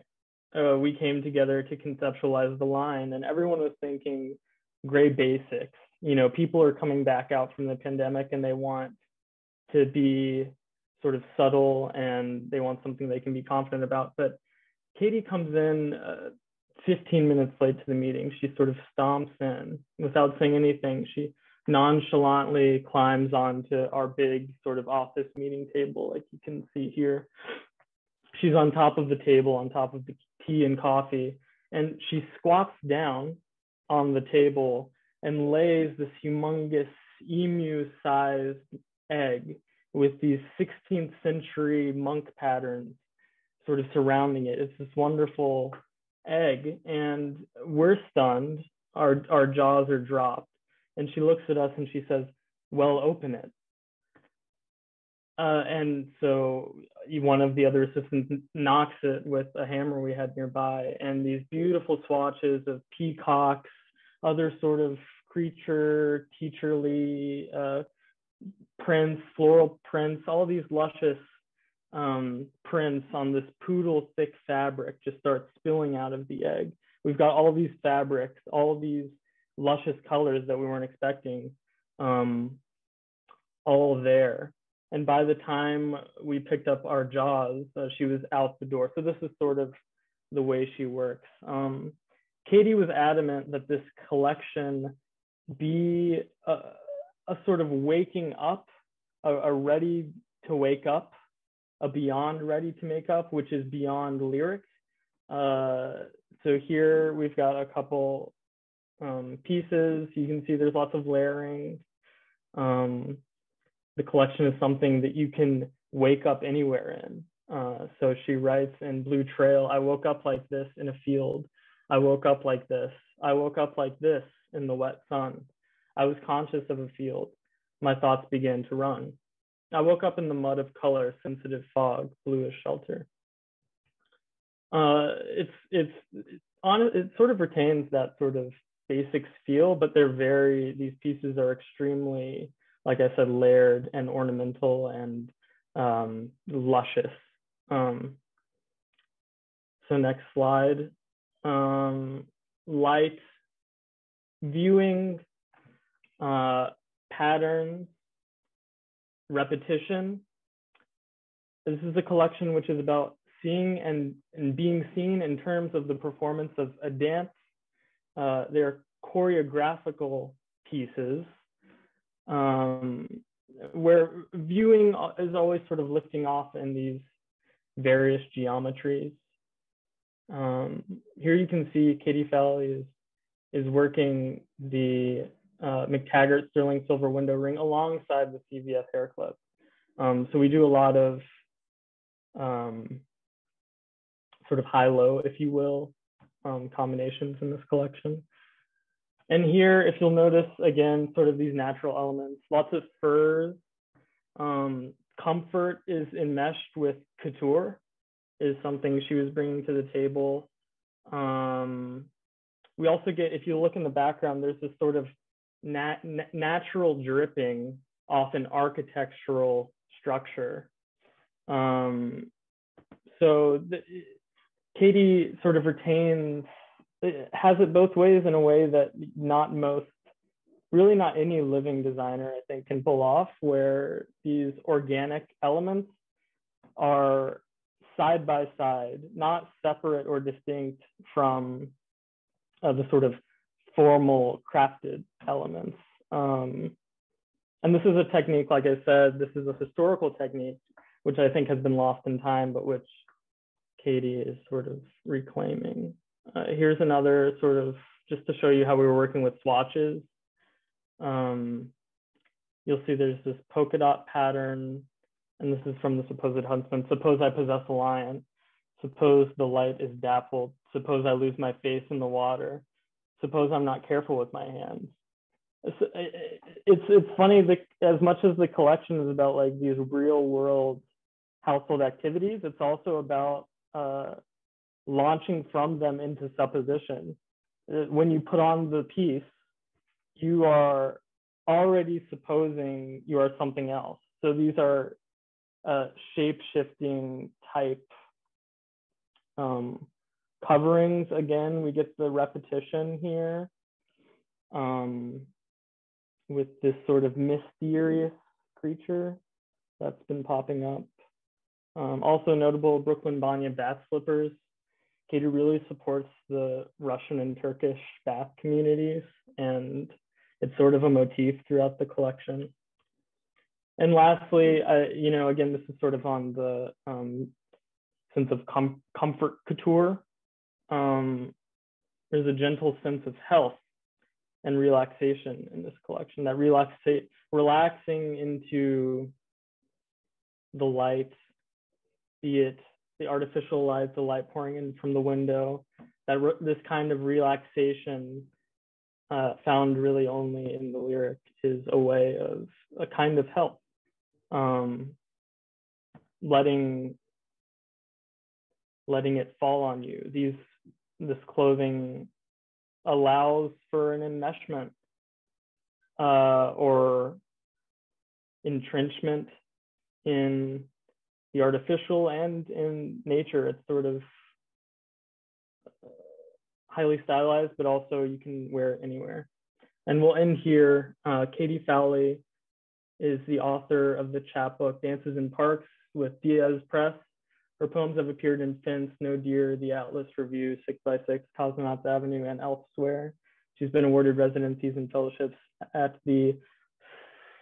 we came together to conceptualize the line, and everyone was thinking gray basics. People are coming back out from the pandemic and they want to be sort of subtle and they want something they can be confident about. But Katie comes in 15 minutes late to the meeting. She sort of stomps in without saying anything. She nonchalantly climbs onto our big sort of office meeting table, like you can see here. She's on top of the table, on top of the tea and coffee, and she squats down on the table and lays this humongous emu-sized egg with these 16th century monk patterns sort of surrounding it. It's this wonderful egg, and we're stunned. Our jaws are dropped, and she looks at us and she says, "Well, open it." And so one of the other assistants knocks it with a hammer we had nearby, and these beautiful swatches of peacocks, other sort of creature, teacherly prints, floral prints, all these luscious prints on this poodle thick fabric just start spilling out of the egg. We've got all these fabrics, all these luscious colors that we weren't expecting, all there. And by the time we picked up our jaws, she was out the door. So this is sort of the way she works. Katie was adamant that this collection be a sort of waking up, a ready to wake up, a beyond ready to make up, which is beyond lyric. So here we've got a couple pieces. You can see there's lots of layering. the collection is something that you can wake up anywhere in. So she writes in Blue Trail, I woke up like this in a field. I woke up like this. I woke up like this in the wet sun. I was conscious of a field. My thoughts began to run. I woke up in the mud of color, sensitive fog, bluish shelter. It sort of retains that sort of basics feel, but these pieces are extremely, like I said, layered and ornamental and luscious. So next slide. Light, viewing, patterns, repetition. This is a collection which is about seeing and being seen in terms of the performance of a dance. They're choreographical pieces where viewing is always sort of lifting off in these various geometries. Here you can see Katie Fowley is working the McTaggart sterling silver window ring alongside the CVF hair clip. So we do a lot of sort of high-low, if you will, combinations in this collection. And here, if you'll notice, again, sort of these natural elements, lots of furs. Comfort is enmeshed with couture, is something she was bringing to the table. We also get, if you look in the background, there's this sort of natural dripping off an architectural structure. Katie sort of has it both ways in a way that really not any living designer, I think, can pull off, where these organic elements are side by side, not separate or distinct from the sort of formal crafted elements. And this is a technique, like I said, this is a historical technique, which I think has been lost in time, but which Katie is sort of reclaiming. Here's another sort of, just to show you how we were working with swatches. You'll see there's this polka dot pattern, and this is from the supposed huntsman. Suppose I possess a lion. Suppose the light is dappled. Suppose I lose my face in the water. Suppose I'm not careful with my hands. It's funny that as much as the collection is about like these real world household activities, it's also about launching from them into supposition. When you put on the piece, you are already supposing you are something else. So these are shape-shifting type coverings. Again, we get the repetition here with this sort of mysterious creature that's been popping up. Also notable, Brooklyn Banya bath slippers. Katie really supports the Russian and Turkish bath communities, and it's sort of a motif throughout the collection. And lastly, again, this is sort of on the sense of comfort couture. There's a gentle sense of health and relaxation in this collection, that relaxing into the light, be it the artificial light, the light pouring in from the window, this kind of relaxation found really only in the lyric is a way of a kind of help. Letting it fall on you. This clothing allows for an enmeshment or entrenchment in the artificial and in nature. It's sort of highly stylized, but also you can wear it anywhere. And we'll end here. Katie Fowley is the author of the chapbook Dances in Parks with Diaz Press. Her poems have appeared in Fence, No Deer, The Atlas Review, 6x6, Cosmonauts Avenue, and elsewhere. She's been awarded residencies and fellowships at the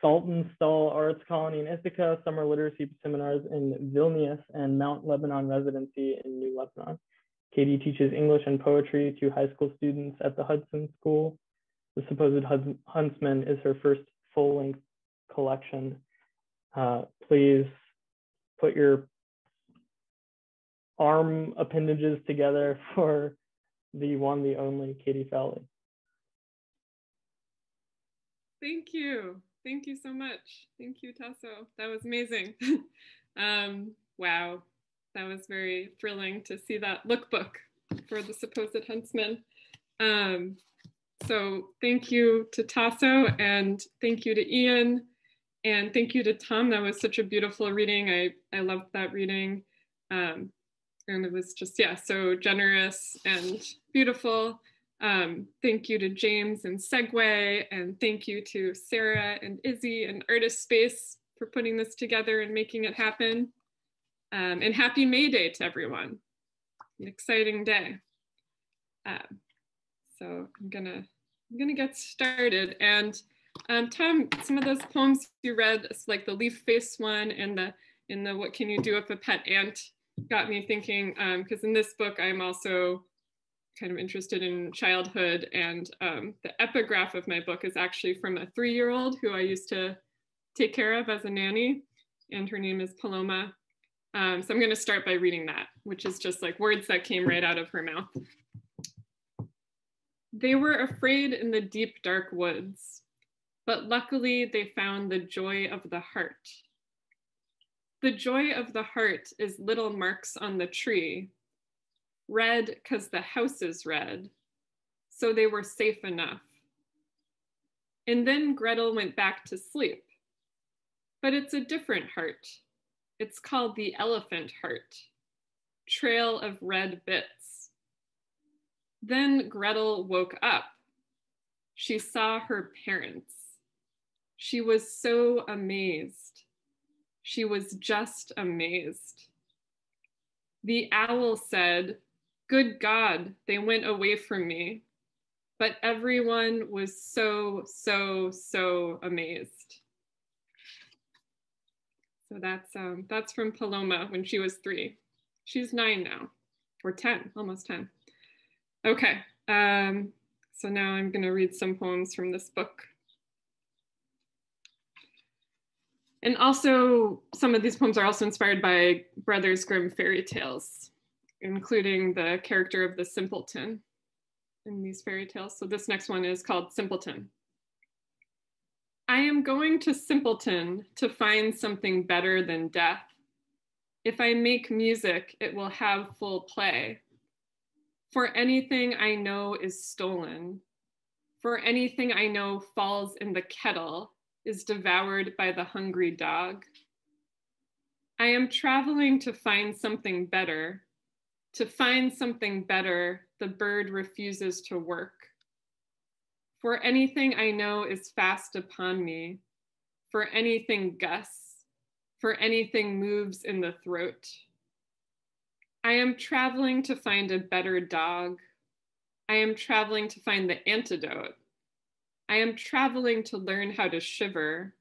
Saltonstall Arts Colony in Ithaca, summer literacy seminars in Vilnius, and Mount Lebanon residency in New Lebanon. Katie teaches English and poetry to high school students at the Hudson School. The Supposed Huntsman is her first full-length collection. Please put your arm appendages together for the one, the only Katie Fowley. Thank you. Thank you so much. Thank you, Tasso. That was amazing. Wow. That was very thrilling to see that lookbook for the supposed huntsman. So thank you to Tasso, and thank you to Ian, and thank you to Thom. That was such a beautiful reading. I loved that reading. And it was just, yeah, so generous and beautiful. Thank you to James and Segue, and thank you to Sarah and Izzy and Artist Space for putting this together and making it happen. And happy May Day to everyone. An exciting day. So I'm gonna get started. And Thom, some of those poems you read, like the leaf face one and the what can you do if a pet ant, got me thinking, because in this book I'm also kind of interested in childhood, and the epigraph of my book is actually from a 3-year-old who I used to take care of as a nanny, and her name is Paloma. So I'm going to start by reading that, which is just like words that came right out of her mouth. They were afraid in the deep, dark woods, but luckily they found the joy of the heart. The joy of the heart is little marks on the tree, red 'cause the house is red, so they were safe enough. And then Gretel went back to sleep, but it's a different heart. It's called the elephant heart, trail of red bits. Then Gretel woke up. She saw her parents. She was so amazed. She was just amazed. The owl said, "Good God, they went away from me." But everyone was so, so, so amazed. So that's from Paloma when she was 3. She's 9 now, or 10, almost 10. Okay, so now I'm gonna read some poems from this book. And also, some of these poems are also inspired by Brothers Grimm fairy tales, including the character of the simpleton in these fairy tales. So this next one is called Simpleton. I am going to Simpleton to find something better than death. If I make music, it will have full play. For anything I know is stolen. For anything I know falls in the kettle, is devoured by the hungry dog. I am traveling to find something better. To find something better, the bird refuses to work. For anything I know is fast upon me. For anything gusts. For anything moves in the throat. I am traveling to find a better dog. I am traveling to find the antidote. I am traveling to learn how to shiver.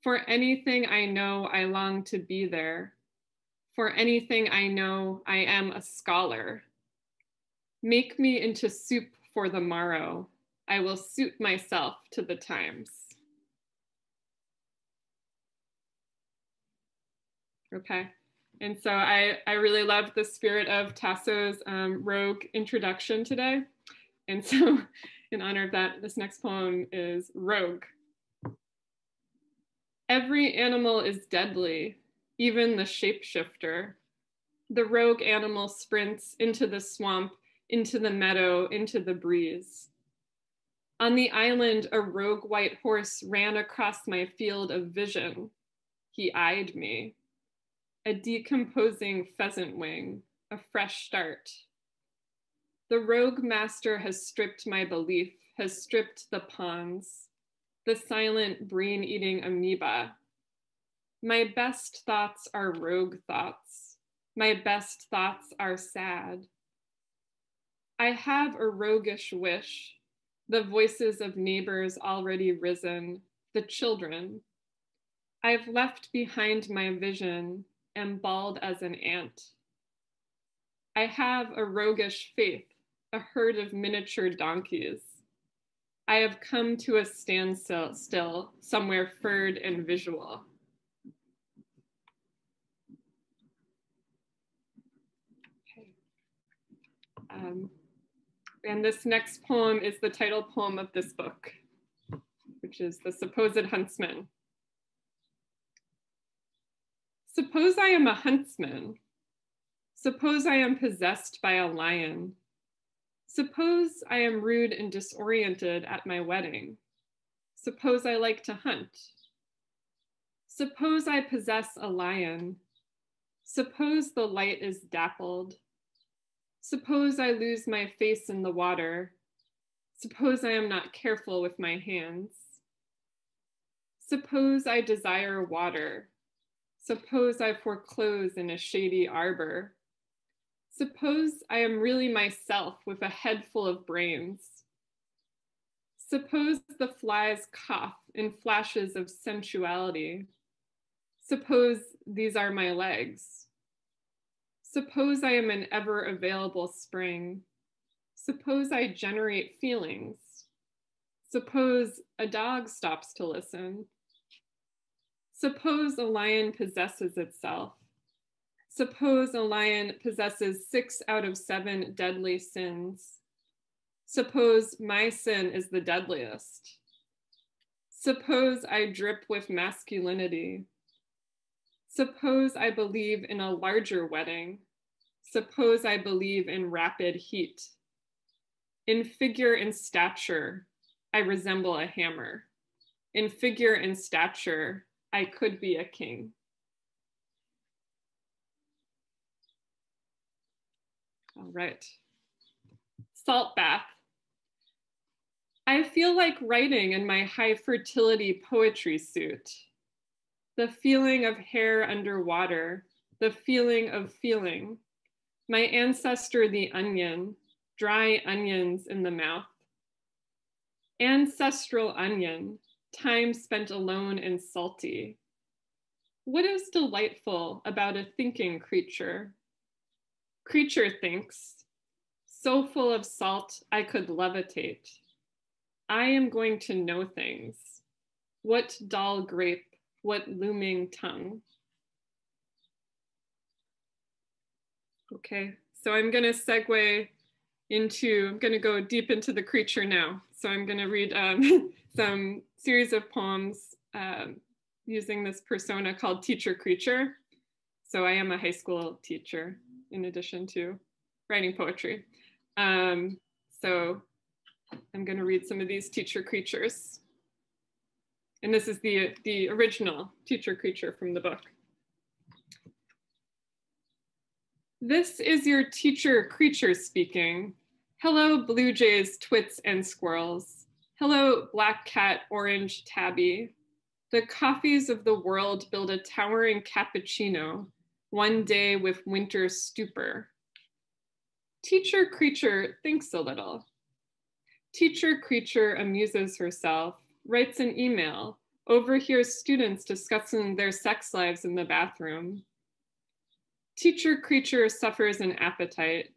For anything I know, I long to be there. For anything I know, I am a scholar. Make me into soup for the morrow. I will suit myself to the times. Okay, and so I really loved the spirit of Tasso's rogue introduction today. And so in honor of that, this next poem is Rogue. Every animal is deadly, even the shapeshifter. The rogue animal sprints into the swamp, into the meadow, into the breeze. On the island, a rogue white horse ran across my field of vision. He eyed me. A decomposing pheasant wing, a fresh start. The rogue master has stripped my belief, has stripped the pawns, the silent brain-eating amoeba. My best thoughts are rogue thoughts. My best thoughts are sad. I have a roguish wish, the voices of neighbors already risen, the children. I've left behind my vision, am bald as an ant. I have a roguish faith, a herd of miniature donkeys. I have come to a standstill, somewhere furred and visual. And this next poem is the title poem of this book, which is The Supposed Huntsman. Suppose I am a huntsman. Suppose I am possessed by a lion. Suppose I am rude and disoriented at my wedding. Suppose I like to hunt. Suppose I possess a lion. Suppose the light is dappled. Suppose I lose my face in the water. Suppose I am not careful with my hands. Suppose I desire water. Suppose I foreclose in a shady arbor. Suppose I am really myself with a head full of brains. Suppose the flies cough in flashes of sensuality. Suppose these are my legs. Suppose I am an ever-available spring. Suppose I generate feelings. Suppose a dog stops to listen. Suppose a lion possesses itself. Suppose a lion possesses 6 out of 7 deadly sins. Suppose my sin is the deadliest. Suppose I drip with masculinity. Suppose I believe in a larger wedding. Suppose I believe in rapid heat. In figure and stature, I resemble a hammer. In figure and stature, I could be a king. All right. Salt bath. I feel like writing in my high fertility poetry suit. The feeling of hair underwater, the feeling of feeling. My ancestor, the onion, dry onions in the mouth. Ancestral onion, time spent alone and salty. What is delightful about a thinking creature? Creature thinks, so full of salt I could levitate. I am going to know things. What dull grape, what looming tongue. Okay, so I'm gonna segue into, I'm gonna go deep into the creature now. So I'm gonna read some series of poems using this persona called teacher creature. So I am a high school teacher in addition to writing poetry. So I'm gonna read some of these teacher creatures. And this is the original teacher creature from the book. This is your teacher creature speaking. Hello, blue jays, twits, and squirrels. Hello, black cat, orange tabby. The coffees of the world build a towering cappuccino, one day with winter stupor. Teacher creature thinks a little. Teacher creature amuses herself, writes an email, overhears students discussing their sex lives in the bathroom. Teacher creature suffers an appetite.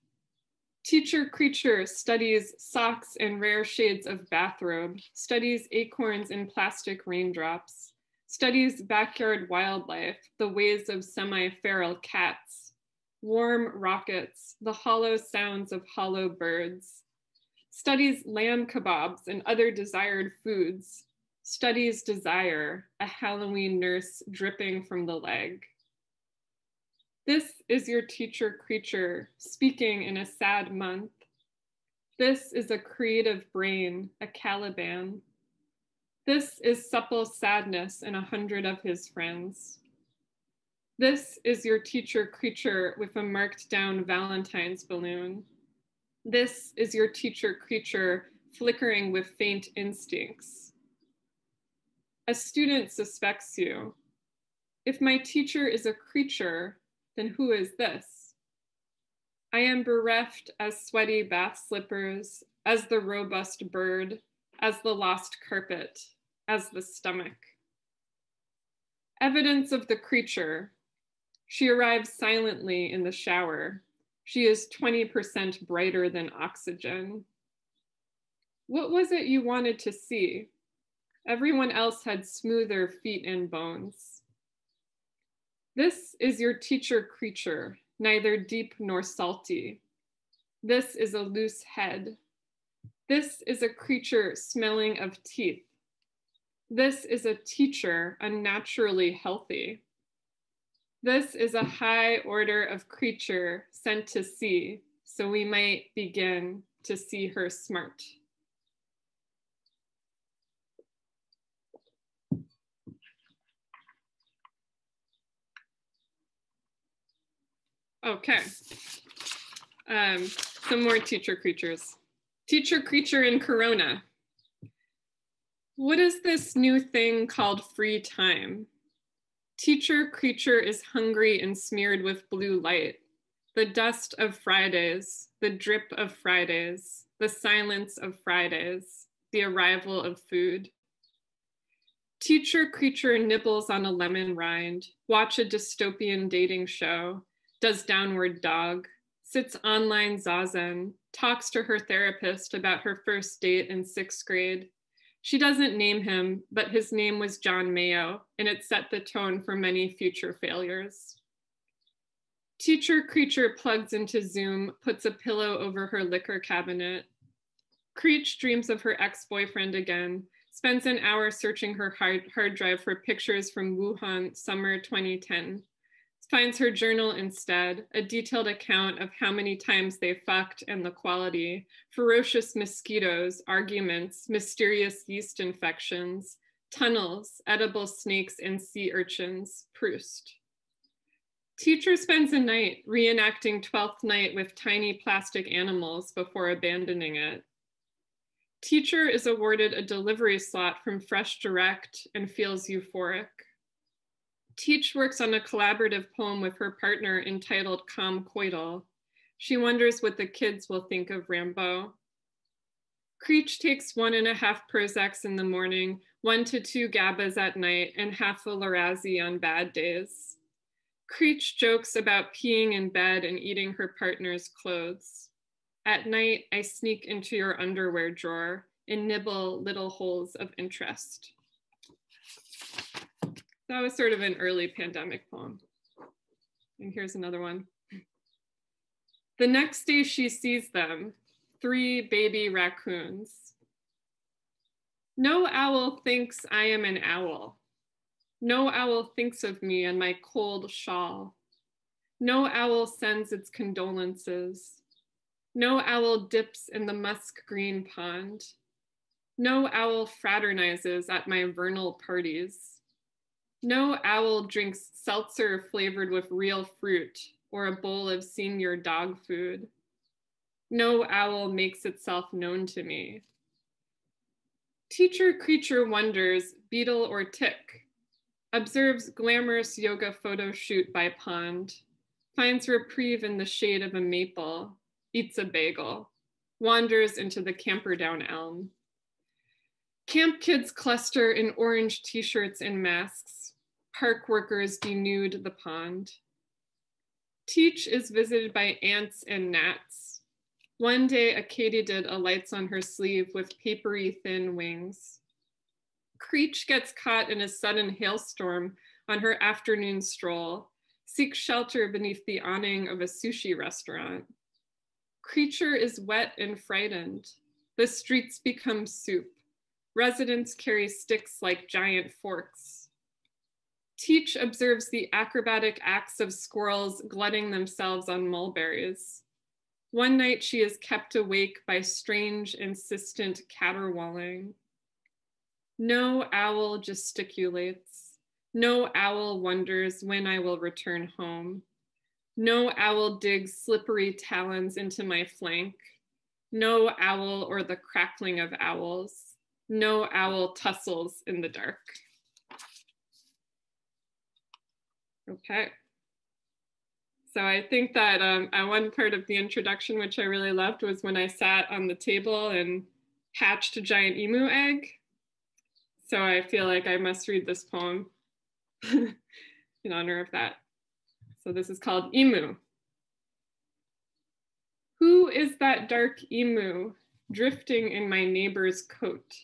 Teacher creature studies socks and rare shades of bathrobe, studies acorns in plastic raindrops, studies backyard wildlife, the ways of semi-feral cats, warm rockets, the hollow sounds of hollow birds, studies lamb kebabs and other desired foods, studies desire, a Halloween nurse dripping from the leg. This is your teacher creature speaking in a sad month. This is a creative brain, a Caliban. This is supple sadness in 100 of his friends. This is your teacher creature with a marked down Valentine's balloon. This is your teacher creature flickering with faint instincts. A student suspects you. If my teacher is a creature, then who is this? I am bereft as sweaty bath slippers, as the robust bird, as the lost carpet, as the stomach. Evidence of the creature. She arrives silently in the shower. She is 20% brighter than oxygen. What was it you wanted to see? Everyone else had smoother feet and bones. This is your teacher creature, neither deep nor salty. This is a loose head. This is a creature smelling of teeth. This is a teacher unnaturally healthy. This is a high order of creature sent to see, so we might begin to see her smart. Okay, some more teacher creatures. Teacher creature in Corona. What is this new thing called free time? Teacher creature is hungry and smeared with blue light. The dust of Fridays, the drip of Fridays, the silence of Fridays, the arrival of food. Teacher creature nibbles on a lemon rind, watch a dystopian dating show, does downward dog, sits online zazen, talks to her therapist about her first date in 6th grade. She doesn't name him, but his name was John Mayo, and it set the tone for many future failures. Teacher creature plugs into Zoom, puts a pillow over her liquor cabinet. Creech dreams of her ex-boyfriend again, spends an hour searching her hard drive for pictures from Wuhan, summer 2010. Finds her journal instead, a detailed account of how many times they fucked and the quality, ferocious mosquitoes, arguments, mysterious yeast infections, tunnels, edible snakes and sea urchins, Proust. Teacher spends a night reenacting 12th Night with tiny plastic animals before abandoning it. Teacher is awarded a delivery slot from Fresh Direct and feels euphoric. Teach works on a collaborative poem with her partner entitled Calm Coital. She wonders what the kids will think of Rambo. Creech takes 1.5 Prozacs in the morning, 1 to 2 GABAs at night, and half a Lorazzi on bad days. Creech jokes about peeing in bed and eating her partner's clothes. At night, I sneak into your underwear drawer and nibble little holes of interest. That was sort of an early pandemic poem. And here's another one. The next day she sees them, 3 baby raccoons. No owl thinks I am an owl. No owl thinks of me and my cold shawl. No owl sends its condolences. No owl dips in the musk green pond. No owl fraternizes at my vernal parties. No owl drinks seltzer flavored with real fruit or a bowl of senior dog food. No owl makes itself known to me. Teacher creature wonders, beetle or tick, observes glamorous yoga photo shoot by pond, finds reprieve in the shade of a maple, eats a bagel, wanders into the Camperdown elm. Camp kids cluster in orange t-shirts and masks. Park workers denude the pond. Teach is visited by ants and gnats. One day, a katydid alights on her sleeve with papery thin wings. Creech gets caught in a sudden hailstorm on her afternoon stroll, seeks shelter beneath the awning of a sushi restaurant. Creature is wet and frightened. The streets become soup. Residents carry sticks like giant forks. Teach observes the acrobatic acts of squirrels glutting themselves on mulberries. One night she is kept awake by strange, insistent caterwauling. No owl gesticulates. No owl wonders when I will return home. No owl digs slippery talons into my flank. No owl or the crackling of owls. No owl tussles in the dark. Okay. So I think that one part of the introduction, which I really loved, was when I sat on the table and hatched a giant emu egg. So I feel like I must read this poem in honor of that. So this is called Emu. Who is that dark emu drifting in my neighbor's coat?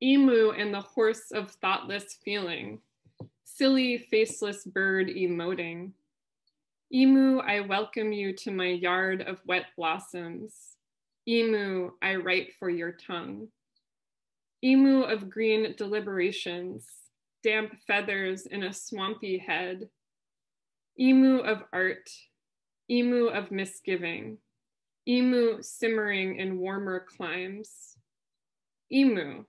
Emu and the horse of thoughtless feeling. Silly, faceless bird emoting. Emu, I welcome you to my yard of wet blossoms. Emu, I write for your tongue. Emu of green deliberations, damp feathers in a swampy head. Emu of art, emu of misgiving, emu simmering in warmer climes. Emu,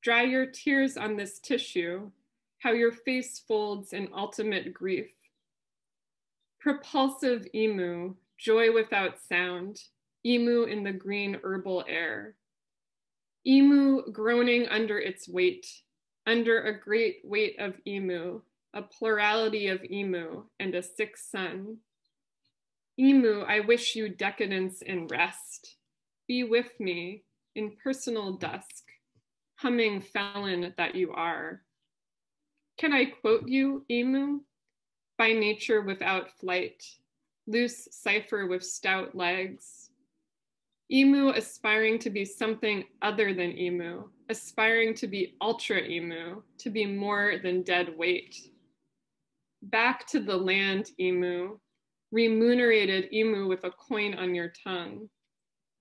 dry your tears on this tissue, how your face folds in ultimate grief. Propulsive emu, joy without sound, emu in the green herbal air. Emu groaning under its weight, under a great weight of emu, a plurality of emu and a sick sun. Emu, I wish you decadence and rest. Be with me in personal dusk, humming felon that you are. Can I quote you, emu? By nature without flight, loose cipher with stout legs. Emu aspiring to be something other than emu, aspiring to be ultra emu, to be more than dead weight. Back to the land, emu, remunerated emu with a coin on your tongue.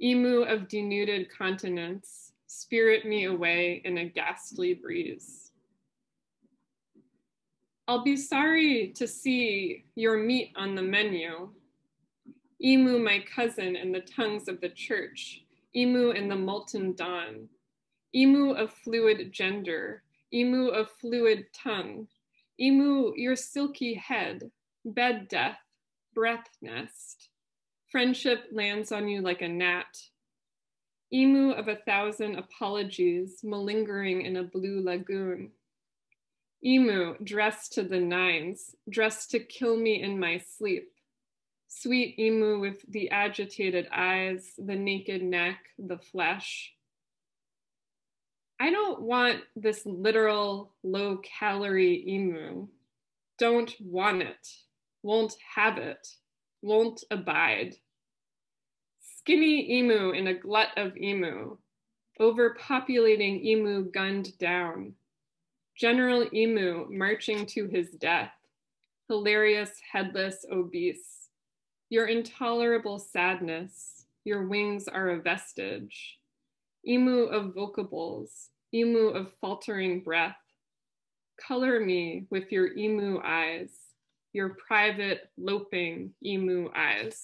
Emu of denuded continents, spirit me away in a ghastly breeze. I'll be sorry to see your meat on the menu. Emu, my cousin, in the tongues of the church. Emu in the molten dawn. Emu of fluid gender. Emu of fluid tongue. Emu, your silky head. Bed death. Breath nest. Friendship lands on you like a gnat. Emu of 1,000 apologies, malingering in a blue lagoon. Emu, dressed to the nines, dressed to kill me in my sleep. Sweet emu with the agitated eyes, the naked neck, the flesh. I don't want this literal low-calorie emu. Don't want it, won't have it, won't abide. Skinny emu in a glut of emu, overpopulating emu gunned down. General emu marching to his death, hilarious, headless, obese. Your intolerable sadness, your wings are a vestige. Emu of vocables, emu of faltering breath. Color me with your emu eyes, your private, loping emu eyes.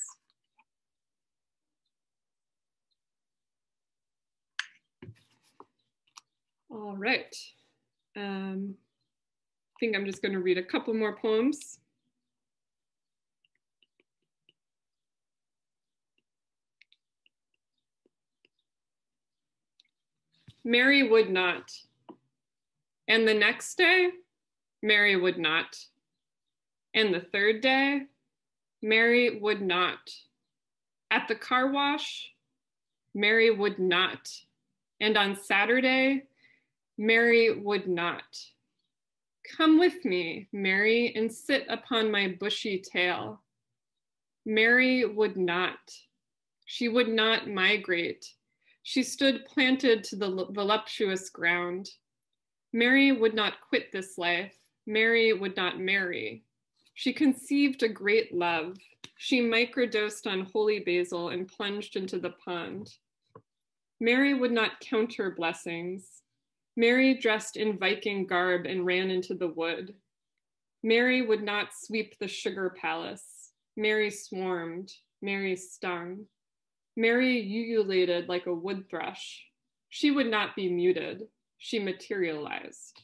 All right. I think I'm just going to read a couple more poems. Mary would not. And the next day, Mary would not. And the third day, Mary would not. At the car wash, Mary would not. And on Saturday, Mary would not. Come with me, Mary, and sit upon my bushy tail. Mary would not. She would not migrate. She stood planted to the voluptuous ground. Mary would not quit this life. Mary would not marry. She conceived a great love. She microdosed on holy basil and plunged into the pond. Mary would not count her blessings. Mary dressed in Viking garb and ran into the wood. Mary would not sweep the sugar palace. Mary swarmed. Mary stung. Mary ululated like a wood thrush. She would not be muted. She materialized.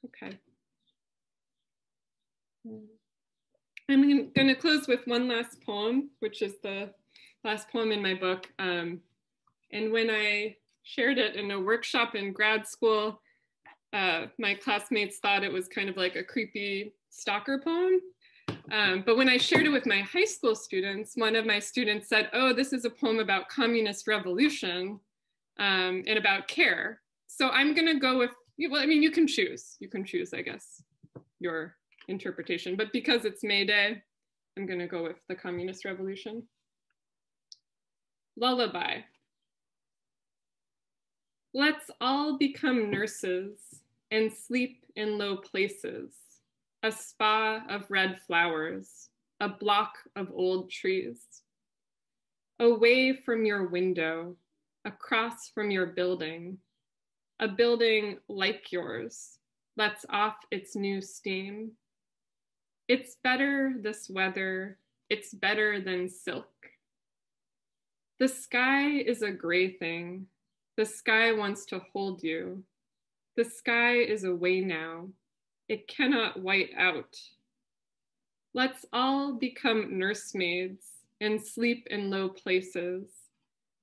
Okay. I'm going to close with one last poem, which is the last poem in my book. And when I shared it in a workshop in grad school, my classmates thought it was kind of like a creepy stalker poem. But when I shared it with my high school students, one of my students said, oh, this is a poem about communist revolution and about care. So I'm going to go with, well, I mean, you can choose, I guess, your interpretation. But because it's May Day, I'm going to go with the communist revolution. Lullaby. Let's all become nurses and sleep in low places. a spa of red flowers, a block of old trees. Away from your window, across from your building, a building like yours lets off its new steam. It's better this weather, it's better than silk. The sky is a gray thing. The sky wants to hold you. The sky is away now. It cannot white out. Let's all become nursemaids and sleep in low places.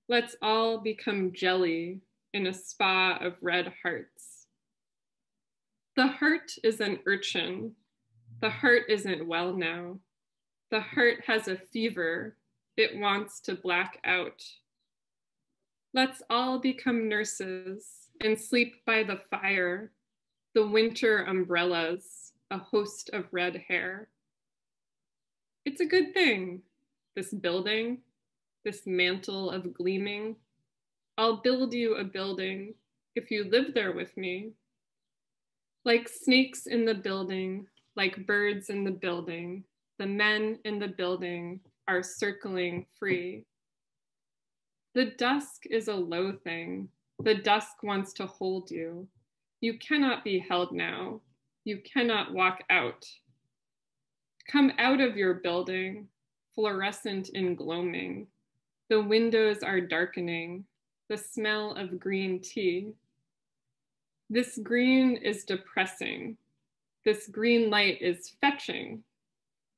Let's all become jelly in a spa of red hearts. The heart is an urchin. The heart isn't well now. The heart has a fever. It wants to black out. Let's all become nurses and sleep by the fire, the winter umbrellas, a host of red hair. It's a good thing, this building, this mantle of gleaming. I'll build you a building if you live there with me. Like snakes in the building, like birds in the building, the men in the building are circling free. The dusk is a low thing. The dusk wants to hold you. You cannot be held now. You cannot walk out. Come out of your building, fluorescent in gloaming. The windows are darkening, the smell of green tea. This green is depressing. This green light is fetching.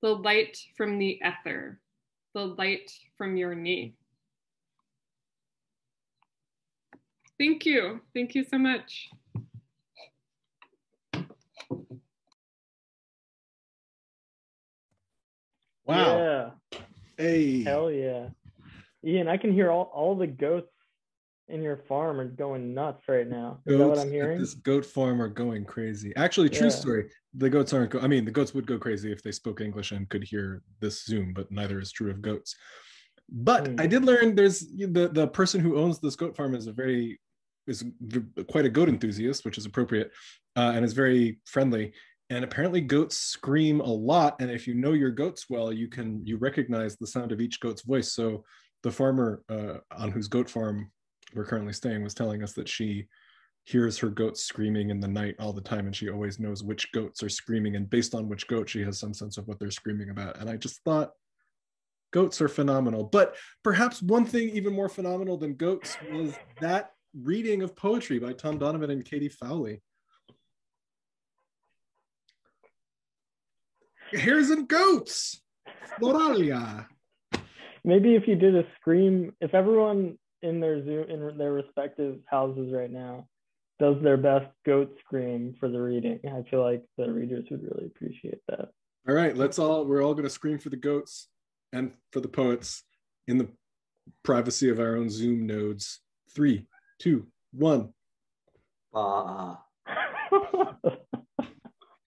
The light from the ether, the light from your knee. Thank you. Thank you so much. Wow. Yeah. Hey. Hell yeah. Ian, I can hear all the goats in your farm are going nuts right now. Is that what I'm hearing? This goat farm are going crazy. Actually, true story. The goats aren't. I mean, the goats would go crazy if they spoke English and could hear this Zoom, but neither is true of goats. But I did learn there's the person who owns this goat farm is quite a goat enthusiast, which is appropriate, and is very friendly. And apparently goats scream a lot. And if you know your goats well, you recognize the sound of each goat's voice. So the farmer on whose goat farm we're currently staying was telling us that she hears her goats screaming in the night all the time, and she always knows which goats are screaming, and based on which goat she has some sense of what they're screaming about. And I just thought goats are phenomenal. But perhaps one thing even more phenomenal than goats was that reading of poetry by Thom Donovan and Katie Fowley. Hares and goats, Floralia. Maybe if you did a scream, if everyone in their Zoom, in their respective houses right now, does their best goat scream for the reading, I feel like the readers would really appreciate that. All right, we're all going to scream for the goats and for the poets in the privacy of our own Zoom nodes. 3, 2, 1.